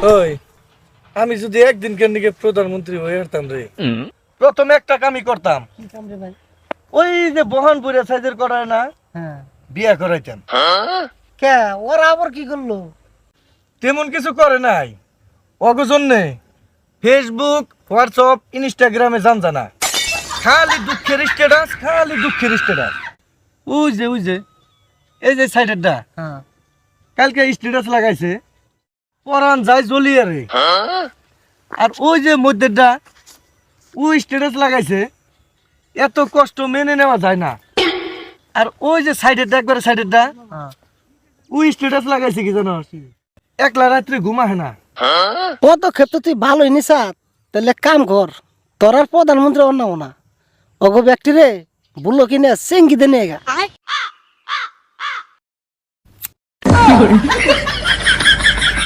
ওই আমি যদি একদিন কেন প্রধানমন্ত্রী হয়ে যেতাম রে, প্রথমে একটা কামই করতাম। কি কাম রে ভাই? ওই যে বহনপুরে সাইজের করায় না, হ্যাঁ। বিয়া করাইতাম। কে ওরা আবার কি করলো? তেমন কিছু করে নাই, অগো জন্যে ফেসবুক, হোয়াটসঅ্যাপ, ইনস্টাগ্রামে জান জানা, খালি দুঃখের স্ট্যাটাস, খালি দুঃখের স্ট্যাটাস। ওই যে এই যে সাইডেরটা হ্যাঁ। কালকে স্ট্যাটাস লাগাইছে, পরান যায় জ্বলিয়ে রে। আর ওই যে মধ্যেরটা ওই স্ট্যাটাস লাগাইছে, এত কষ্ট মেনে নেওয়া যায় না। আর ওই যে সাইডেরটা, একবারে সাইডেরটা হ্যাঁ। ওই স্ট্যাটাস লাগাইছে কি জানো, একলা রাত্রে ঘুমাহে না। পদক্ষেপ তো তুই ভালোই নিছা, তাহলে এক কাম কর, তোর আর প্রধানমন্ত্রী অন্যাও না, অগো ব্যক্তি রে বললো কিনে চেঙ্গি দে নিয়ে গা।